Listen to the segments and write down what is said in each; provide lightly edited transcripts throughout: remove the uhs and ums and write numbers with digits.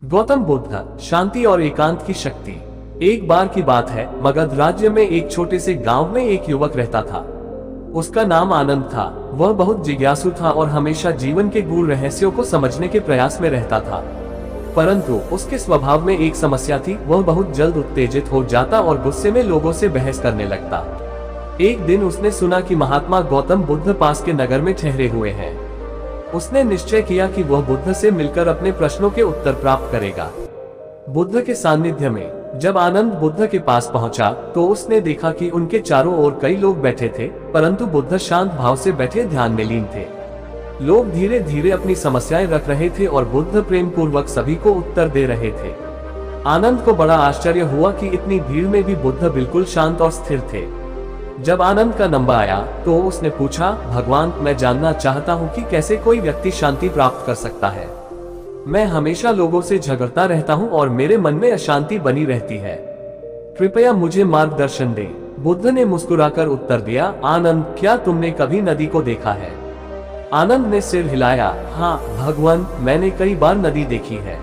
गौतम बुद्ध, शांति और एकांत की शक्ति। एक बार की बात है, मगध राज्य में एक छोटे से गांव में एक युवक रहता था। उसका नाम आनंद था। वह बहुत जिज्ञासु था और हमेशा जीवन के गूढ़ रहस्यों को समझने के प्रयास में रहता था। परंतु उसके स्वभाव में एक समस्या थी। वह बहुत जल्द उत्तेजित हो जाता और गुस्से में लोगों से बहस करने लगता। एक दिन उसने सुना कि महात्मा गौतम बुद्ध पास के नगर में ठहरे हुए हैं। उसने निश्चय किया कि वह बुद्ध से मिलकर अपने प्रश्नों के उत्तर प्राप्त करेगा। बुद्ध के सानिध्य में जब आनंद बुद्ध के पास पहुंचा तो उसने देखा कि उनके चारों ओर कई लोग बैठे थे, परंतु बुद्ध शांत भाव से बैठे ध्यान में लीन थे। लोग धीरे धीरे अपनी समस्याएं रख रहे थे और बुद्ध प्रेम पूर्वक सभी को उत्तर दे रहे थे। आनंद को बड़ा आश्चर्य हुआ कि इतनी भीड़ में भी बुद्ध बिल्कुल शांत और स्थिर थे। जब आनंद का नंबर आया तो उसने पूछा, भगवान, मैं जानना चाहता हूँ कि कैसे कोई व्यक्ति शांति प्राप्त कर सकता है। मैं हमेशा लोगों से झगड़ता रहता हूँ और मेरे मन में अशांति बनी रहती है। कृपया मुझे मार्गदर्शन दे। बुद्ध ने मुस्कुराकर उत्तर दिया, आनंद, क्या तुमने कभी नदी को देखा है? आनंद ने सिर हिलाया, हाँ भगवान, मैंने कई बार नदी देखी है।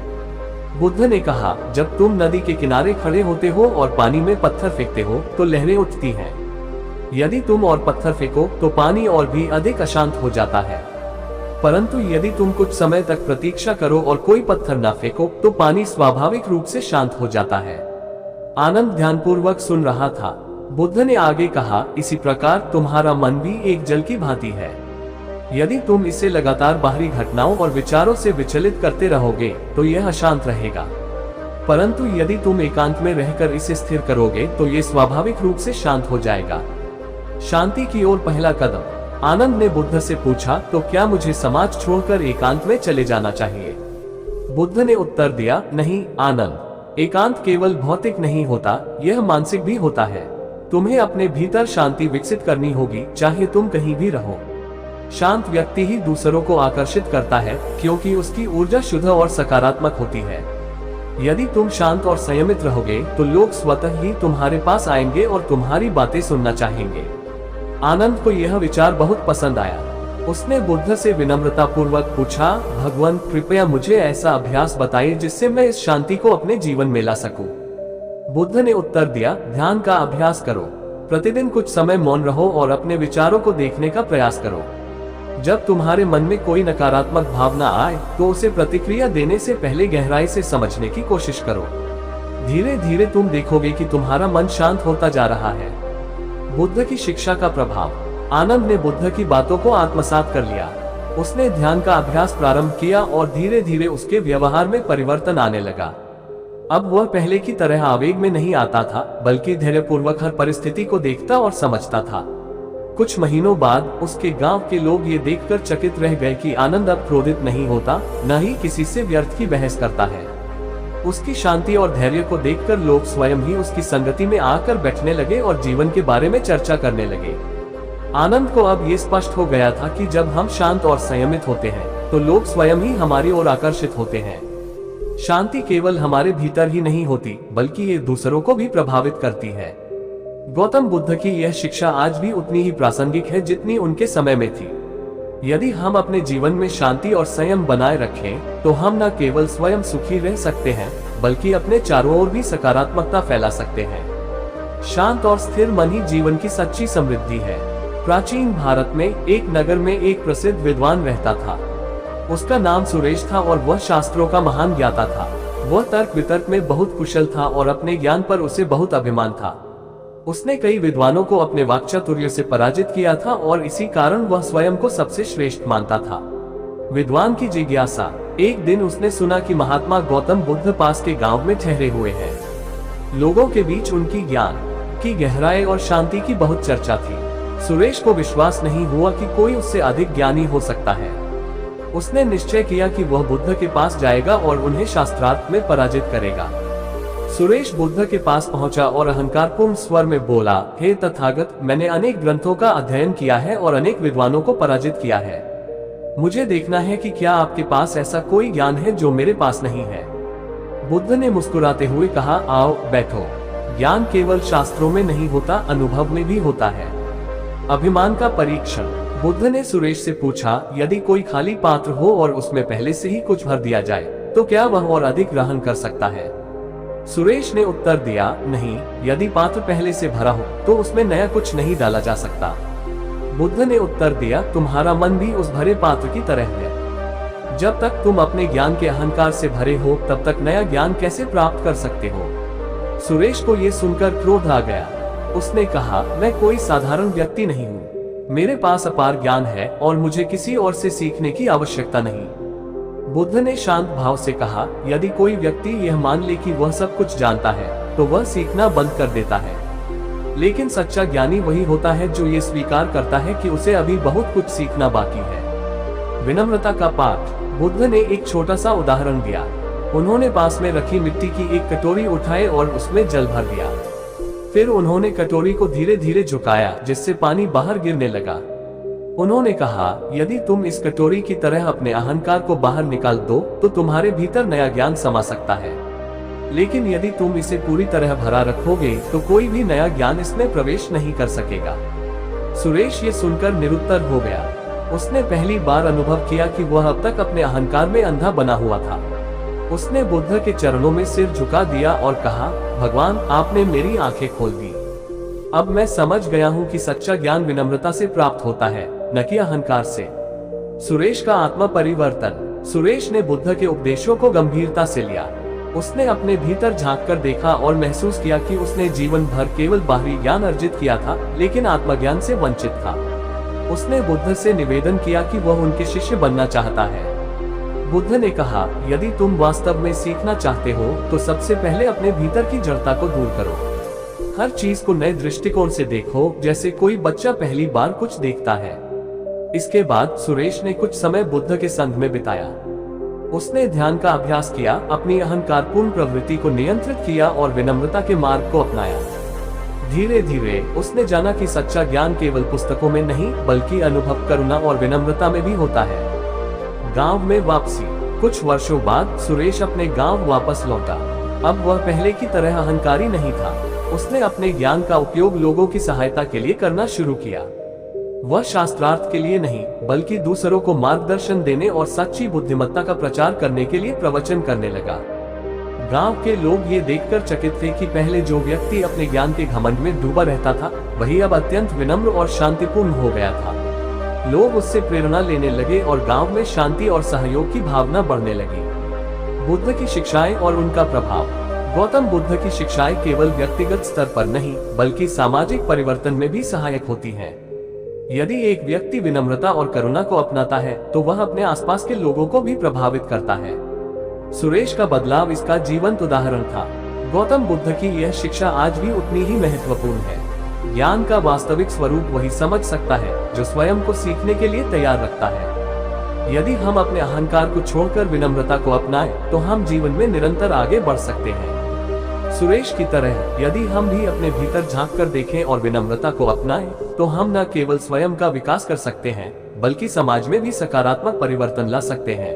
बुद्ध ने कहा, जब तुम नदी के किनारे खड़े होते हो और पानी में पत्थर फेंकते हो तो लहरें उठती हैं। यदि तुम और पत्थर फेंको तो पानी और भी अधिक अशांत हो जाता है, परंतु यदि तुम कुछ समय तक प्रतीक्षा करो और कोई पत्थर न फेंको तो पानी स्वाभाविक रूप से शांत हो जाता है। आनंद ध्यानपूर्वक सुन रहा था। बुद्ध ने आगे कहा, इसी प्रकार तुम्हारा मन भी एक जल की भांति है। यदि तुम इसे लगातार बाहरी घटनाओं और विचारों से विचलित करते रहोगे तो यह अशांत रहेगा, परंतु यदि तुम एकांत में रहकर इसे स्थिर करोगे तो यह स्वाभाविक रूप से शांत हो जाएगा। शांति की ओर पहला कदम। आनंद ने बुद्ध से पूछा, तो क्या मुझे समाज छोड़कर एकांत में चले जाना चाहिए? बुद्ध ने उत्तर दिया, नहीं आनंद, एकांत केवल भौतिक नहीं होता, यह मानसिक भी होता है। तुम्हें अपने भीतर शांति विकसित करनी होगी, चाहे तुम कहीं भी रहो। शांत व्यक्ति ही दूसरों को आकर्षित करता है, क्योंकि उसकी ऊर्जा शुद्ध और सकारात्मक होती है। यदि तुम शांत और संयमित रहोगे तो लोग स्वतः ही तुम्हारे पास आएंगे और तुम्हारी बातें सुनना चाहेंगे। आनंद को यह विचार बहुत पसंद आया। उसने बुद्ध से विनम्रता पूर्वक पूछा, भगवान, कृपया मुझे ऐसा अभ्यास बताइए जिससे मैं इस शांति को अपने जीवन में ला सकूं। बुद्ध ने उत्तर दिया, ध्यान का अभ्यास करो। प्रतिदिन कुछ समय मौन रहो और अपने विचारों को देखने का प्रयास करो। जब तुम्हारे मन में कोई नकारात्मक भावना आए तो उसे प्रतिक्रिया देने से पहले गहराई से समझने की कोशिश करो। धीरे धीरे तुम देखोगे कि तुम्हारा मन शांत होता जा रहा है। बुद्ध की शिक्षा का प्रभाव। आनंद ने बुद्ध की बातों को आत्मसात कर लिया। उसने ध्यान का अभ्यास प्रारंभ किया और धीरे धीरे उसके व्यवहार में परिवर्तन आने लगा। अब वह पहले की तरह आवेग में नहीं आता था, बल्कि धैर्यपूर्वक हर परिस्थिति को देखता और समझता था। कुछ महीनों बाद उसके गांव के लोग ये देखकर चकित रह गए कि आनंद अब क्रोधित नहीं होता, न ही किसी से व्यर्थ की बहस करता है। उसकी शांति और धैर्य को देखकर लोग स्वयं ही उसकी संगति में आकर बैठने लगे और जीवन के बारे में चर्चा करने लगे। आनंद को अब ये स्पष्ट हो गया था कि जब हम शांत और संयमित होते हैं तो लोग स्वयं ही हमारी ओर आकर्षित होते हैं। शांति केवल हमारे भीतर ही नहीं होती, बल्कि ये दूसरों को भी प्रभावित करती है। गौतम बुद्ध की यह शिक्षा आज भी उतनी ही प्रासंगिक है जितनी उनके समय में थी। यदि हम अपने जीवन में शांति और संयम बनाए रखें तो हम न केवल स्वयं सुखी रह सकते हैं, बल्कि अपने चारों ओर भी सकारात्मकता फैला सकते हैं। शांत और स्थिर मन ही जीवन की सच्ची समृद्धि है। प्राचीन भारत में एक नगर में एक प्रसिद्ध विद्वान रहता था। उसका नाम सुरेश था और वह शास्त्रों का महान ज्ञाता था। वह तर्क वितर्क में बहुत कुशल था और अपने ज्ञान पर उसे बहुत अभिमान था। उसने कई विद्वानों को अपने वाक्चातुर्य से पराजित किया था और इसी कारण वह स्वयं को सबसे श्रेष्ठ मानता था। विद्वान की जिज्ञासा। एक दिन उसने सुना कि महात्मा गौतम बुद्ध पास के गांव में ठहरे हुए हैं। लोगों के बीच उनकी ज्ञान की गहराई और शांति की बहुत चर्चा थी। सुरेश को विश्वास नहीं हुआ कि कोई उससे अधिक ज्ञानी हो सकता है। उसने निश्चय किया कि वह बुद्ध के पास जाएगा और उन्हें शास्त्रार्थ में पराजित करेगा। सुरेश बुद्ध के पास पहुंचा और अहंकारपूर्ण स्वर में बोला, हे तथागत, मैंने अनेक ग्रंथों का अध्ययन किया है और अनेक विद्वानों को पराजित किया है। मुझे देखना है कि क्या आपके पास ऐसा कोई ज्ञान है जो मेरे पास नहीं है। बुद्ध ने मुस्कुराते हुए कहा, आओ बैठो। ज्ञान केवल शास्त्रों में नहीं होता, अनुभव में भी होता है। अभिमान का परीक्षण। बुद्ध ने सुरेश से पूछा, यदि कोई खाली पात्र हो और उसमें पहले से ही कुछ भर दिया जाए तो क्या वह और अधिक ग्रहण कर सकता है? सुरेश ने उत्तर दिया, नहीं, यदि पात्र पहले से भरा हो तो उसमें नया कुछ नहीं डाला जा सकता। बुद्ध ने उत्तर दिया, तुम्हारा मन भी उस भरे पात्र की तरह है। जब तक तुम अपने ज्ञान के अहंकार से भरे हो तब तक नया ज्ञान कैसे प्राप्त कर सकते हो? सुरेश को ये सुनकर क्रोध आ गया। उसने कहा, मैं कोई साधारण व्यक्ति नहीं हूँ, मेरे पास अपार ज्ञान है और मुझे किसी और से सीखने की आवश्यकता नहीं। बुद्ध ने शांत भाव से कहा, यदि कोई व्यक्ति यह मान ले कि वह सब कुछ जानता है तो वह सीखना बंद कर देता है, लेकिन सच्चा ज्ञानी वही होता है जो ये स्वीकार करता है कि उसे अभी बहुत कुछ सीखना बाकी है। विनम्रता का पाठ। बुद्ध ने एक छोटा सा उदाहरण दिया। उन्होंने पास में रखी मिट्टी की एक कटोरी उठाई और उसमें जल भर दिया। फिर उन्होंने कटोरी को धीरे धीरे झुकाया जिससे पानी बाहर गिरने लगा। उन्होंने कहा, यदि तुम इस कटोरी की तरह अपने अहंकार को बाहर निकाल दो तो तुम्हारे भीतर नया ज्ञान समा सकता है, लेकिन यदि तुम इसे पूरी तरह भरा रखोगे तो कोई भी नया ज्ञान इसमें प्रवेश नहीं कर सकेगा। सुरेश ये सुनकर निरुत्तर हो गया। उसने पहली बार अनुभव किया कि वह अब तक अपने अहंकार में अंधा बना हुआ था। उसने बुद्ध के चरणों में सिर झुका दिया और कहा, भगवान, आपने मेरी आंखें खोल दी। अब मैं समझ गया हूँ कि सच्चा ज्ञान विनम्रता से प्राप्त होता है, न कि अहंकार से। सुरेश का आत्मा परिवर्तन। सुरेश ने बुद्ध के उपदेशों को गंभीरता से लिया। उसने अपने भीतर झांककर देखा और महसूस किया कि उसने जीवन भर केवल बाहरी ज्ञान अर्जित किया था, लेकिन आत्मज्ञान से वंचित था। उसने बुद्ध से निवेदन किया कि वह उनके शिष्य बनना चाहता है। बुद्ध ने कहा, यदि तुम वास्तव में सीखना चाहते हो तो सबसे पहले अपने भीतर की जड़ता को दूर करो। हर चीज को नए दृष्टिकोण से देखो, जैसे कोई बच्चा पहली बार कुछ देखता है। इसके बाद सुरेश ने कुछ समय बुद्ध के संग में बिताया। उसने ध्यान का अभ्यास किया, अपनी अहंकारपूर्ण प्रवृत्ति को नियंत्रित किया और विनम्रता के मार्ग को अपनाया। धीरे धीरे उसने जाना कि सच्चा ज्ञान केवल पुस्तकों में नहीं बल्कि अनुभव, करुणा और विनम्रता में भी होता है। गांव में वापसी। कुछ वर्षों बाद सुरेश अपने गांव वापस लौटा। अब वह पहले की तरह अहंकारी नहीं था। उसने अपने ज्ञान का उपयोग लोगों की सहायता के लिए करना शुरू किया। वह शास्त्रार्थ के लिए नहीं बल्कि दूसरों को मार्गदर्शन देने और सच्ची बुद्धिमत्ता का प्रचार करने के लिए प्रवचन करने लगा। गांव के लोग ये देखकर चकित थे कि पहले जो व्यक्ति अपने ज्ञान के घमंड में डूबा रहता था वही अब अत्यंत विनम्र और शांतिपूर्ण हो गया था। लोग उससे प्रेरणा लेने लगे और गांव में शांति और सहयोग की भावना बढ़ने लगी। बुद्ध की शिक्षाएं और उनका प्रभाव। गौतम बुद्ध की शिक्षाएं केवल व्यक्तिगत स्तर पर नहीं बल्कि सामाजिक परिवर्तन में भी सहायक होती हैं। यदि एक व्यक्ति विनम्रता और करुणा को अपनाता है तो वह अपने आसपास के लोगों को भी प्रभावित करता है। सुरेश का बदलाव इसका जीवंत उदाहरण था। गौतम बुद्ध की यह शिक्षा आज भी उतनी ही महत्वपूर्ण है। ज्ञान का वास्तविक स्वरूप वही समझ सकता है जो स्वयं को सीखने के लिए तैयार रखता है। यदि हम अपने अहंकार को छोड़कर विनम्रता को अपनाएं, तो हम जीवन में निरंतर आगे बढ़ सकते हैं। सुरेश की तरह यदि हम भी अपने भीतर झांक कर देखें और विनम्रता को अपनाएं, तो हम न केवल स्वयं का विकास कर सकते हैं बल्कि समाज में भी सकारात्मक परिवर्तन ला सकते हैं।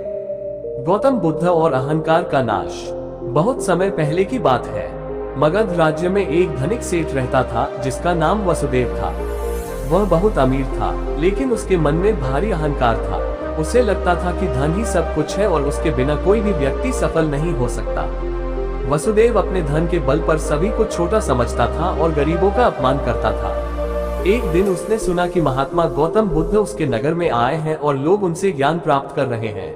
गौतम बुद्ध और अहंकार का नाश। बहुत समय पहले की बात है। मगध राज्य में एक धनिक सेठ रहता था जिसका नाम वसुदेव था। वह बहुत अमीर था, लेकिन उसके मन में भारी अहंकार था। उसे लगता था कि धन ही सब कुछ है और उसके बिना कोई भी व्यक्ति सफल नहीं हो सकता। वसुदेव अपने धन के बल पर सभी को छोटा समझता था और गरीबों का अपमान करता था। एक दिन उसने सुना कि महात्मा गौतम बुद्ध उसके नगर में आए हैं और लोग उनसे ज्ञान प्राप्त कर रहे हैं।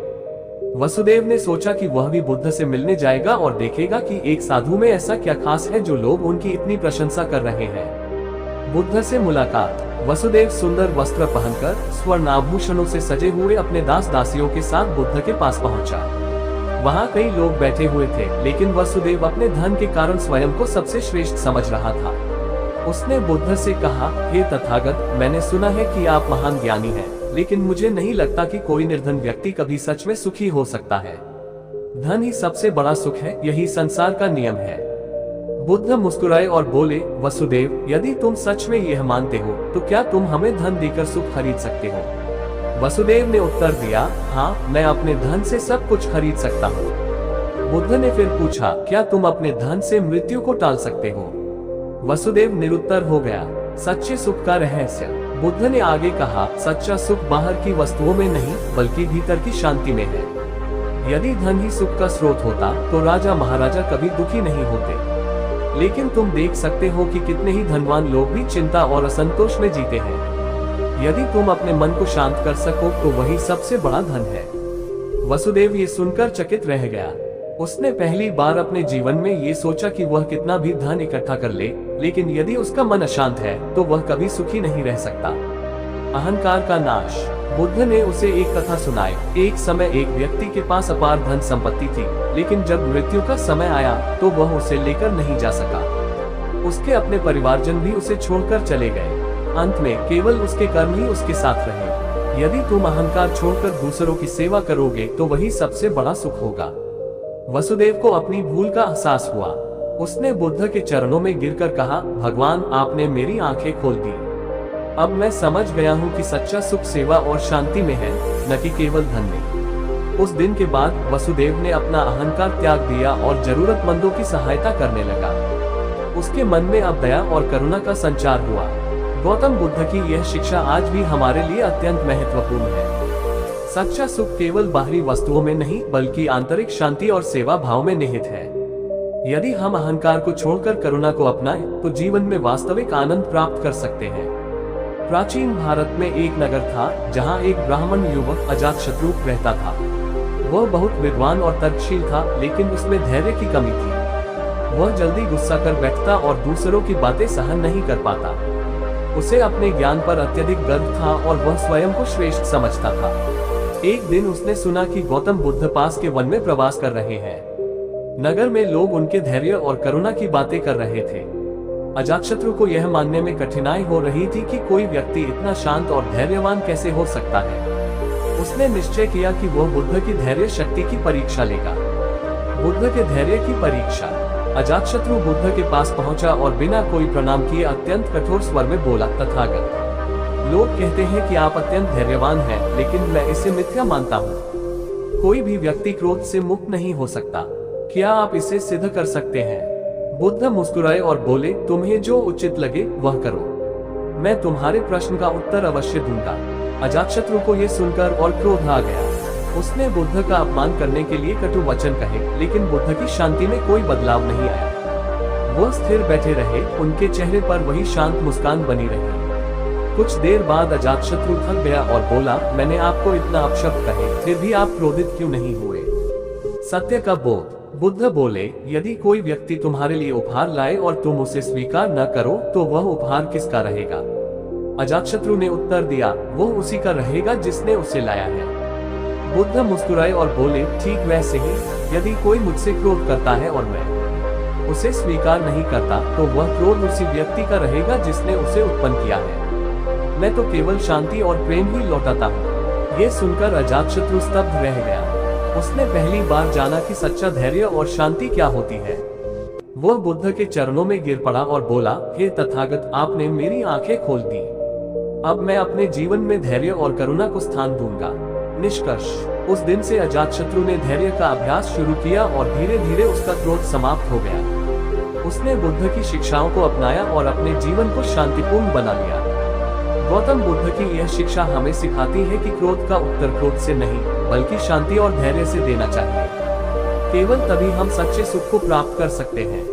वसुदेव ने सोचा कि वह भी बुद्ध से मिलने जाएगा और देखेगा कि एक साधु में ऐसा क्या खास है जो लोग उनकी इतनी प्रशंसा कर रहे हैं। बुद्ध से मुलाकात। वसुदेव सुंदर वस्त्र पहनकर स्वर्ण आभूषणों से सजे हुए अपने दास दासियों के साथ बुद्ध के पास पहुंचा। वहां कई लोग बैठे हुए थे, लेकिन वसुदेव अपने धन के कारण स्वयं को सबसे श्रेष्ठ समझ रहा था। उसने बुद्ध से कहा, हे तथागत, मैंने सुना है कि आप महान ज्ञानी हैं, लेकिन मुझे नहीं लगता कि कोई निर्धन व्यक्ति कभी सच में सुखी हो सकता है। धन ही सबसे बड़ा सुख है, यही संसार का नियम है। बुद्ध मुस्कुराए और बोले, वसुदेव, यदि तुम सच में यह मानते हो तो क्या तुम हमें धन देकर सुख खरीद सकते हो? वसुदेव ने उत्तर दिया, हाँ, मैं अपने धन से सब कुछ खरीद सकता हूँ। बुद्ध ने फिर पूछा, क्या तुम अपने धन से मृत्यु को टाल सकते हो? वसुदेव निरुत्तर हो गया। सच्चे सुख का रहस्य। बुद्ध ने आगे कहा, सच्चा सुख बाहर की वस्तुओं में नहीं बल्कि भीतर की शांति में है। यदि धन ही सुख का स्रोत होता तो राजा महाराजा कभी दुखी नहीं होते। लेकिन तुम देख सकते हो कि कितने ही धनवान लोग भी चिंता और असंतोष में जीते हैं। यदि तुम अपने मन को शांत कर सको तो वही सबसे बड़ा धन है। वसुदेव ये सुनकर चकित रह गया। उसने पहली बार अपने जीवन में ये सोचा कि वह कितना भी धन इकट्ठा कर ले, लेकिन यदि उसका मन अशांत है तो वह कभी सुखी नहीं रह सकता। अहंकार का नाश। बुद्ध ने उसे एक कथा सुनाई। एक समय एक व्यक्ति के पास अपार धन संपत्ति थी, लेकिन जब मृत्यु का समय आया तो वह उसे लेकर नहीं जा सका। उसके अपने परिवारजन भी उसे छोड़कर चले गए। अंत में केवल उसके कर्म ही उसके साथ रहे। यदि तुम अहंकार छोड़कर दूसरों की सेवा करोगे तो वही सबसे बड़ा सुख होगा। वसुदेव को अपनी भूल का एहसास हुआ। उसने बुद्ध के चरणों में गिरकर कहा, भगवान आपने मेरी आंखें खोल दी। अब मैं समझ गया हूँ कि सच्चा सुख सेवा और शांति में है, न कि केवल धन में। उस दिन के बाद वसुदेव ने अपना अहंकार त्याग दिया और जरूरतमंदों की सहायता करने लगा। उसके मन में अब दया और करुणा का संचार हुआ। गौतम बुद्ध की यह शिक्षा आज भी हमारे लिए अत्यंत महत्वपूर्ण है। सच्चा सुख केवल बाहरी वस्तुओं में नहीं बल्कि आंतरिक शांति और सेवा भाव में निहित है। यदि हम अहंकार को छोड़कर करुणा को अपनाएं तो जीवन में वास्तविक आनंद प्राप्त कर सकते हैं। प्राचीन भारत में एक नगर था जहां एक ब्राह्मण युवक अजातशत्रु रहता था। वह बहुत विद्वान और तर्कशील था, लेकिन उसमें धैर्य की कमी थी। वह जल्दी गुस्सा कर बैठता और दूसरों की बातें सहन नहीं कर पाता। उसे अपने ज्ञान पर अत्यधिक गर्व था और वह स्वयं को श्रेष्ठ समझता था। एक दिन उसने सुना कि गौतम बुद्ध पास के वन में प्रवास कर रहे हैं। नगर में लोग उनके धैर्य और करुणा की बातें कर रहे थे। अजातशत्रु को यह मानने में कठिनाई हो रही थी कि कोई व्यक्ति इतना शांत और धैर्यवान कैसे हो सकता है। उसने निश्चय किया कि वह बुद्ध की धैर्य शक्ति की परीक्षा लेगा। बुद्ध के धैर्य की परीक्षा। अजातशत्रु बुद्ध के पास पहुंचा और बिना कोई प्रणाम किए अत्यंत कठोर स्वर में बोला, तथागत, लोग कहते हैं कि आप अत्यंत धैर्यवान हैं, लेकिन मैं इसे मिथ्या मानता हूँ। कोई भी व्यक्ति क्रोध से मुक्त नहीं हो सकता। क्या आप इसे सिद्ध कर सकते हैं? बुद्ध मुस्कुराए और बोले, तुम्हें जो उचित लगे वह करो। मैं तुम्हारे प्रश्न का उत्तर अवश्य दूंगा। अजातशत्रु को यह सुनकर और क्रोध आ गया। उसने बुद्ध का अपमान करने के लिए कटु वचन कहे, लेकिन बुद्ध की शांति में कोई बदलाव नहीं आया। वो स्थिर बैठे रहे, उनके चेहरे पर वही शांत मुस्कान बनी रही। कुछ देर बाद अजातशत्रु थक गया और बोला, मैंने आपको इतना अपशब्द कहे, फिर भी आप क्रोधित क्यों नहीं हुए? सत्य का बोध। बुद्ध बोले, यदि कोई व्यक्ति तुम्हारे लिए उपहार लाए और तुम उसे स्वीकार न करो तो वह उपहार किसका रहेगा? अजातशत्रु ने उत्तर दिया, वो उसी का रहेगा जिसने उसे लाया है। बुद्ध मुस्कुराए और बोले, ठीक वैसे ही यदि कोई मुझसे क्रोध करता है और मैं उसे स्वीकार नहीं करता तो वह क्रोध उसी व्यक्ति का रहेगा जिसने उसे उत्पन्न किया है। मैं तो केवल शांति और प्रेम ही लौटाता हूँ। ये सुनकर अजातशत्रु स्तब्ध रह गया। उसने पहली बार जाना कि सच्चा धैर्य और शांति क्या होती है। वह बुद्ध के चरणों में गिर पड़ा और बोला, हे तथागत, आपने मेरी आंखें खोल दी। अब मैं अपने जीवन में धैर्य और करुणा को स्थान दूंगा। निष्कर्ष। उस दिन से अजातशत्रु ने धैर्य का अभ्यास शुरू किया और धीरे धीरे उसका क्रोध समाप्त हो गया। उसने बुद्ध की शिक्षाओं को अपनाया और अपने जीवन को शांतिपूर्ण बना लिया। गौतम बुद्ध की यह शिक्षा हमें सिखाती है कि क्रोध का उत्तर क्रोध से नहीं बल्कि शांति और धैर्य से देना चाहिए। केवल तभी हम सच्चे सुख को प्राप्त कर सकते हैं।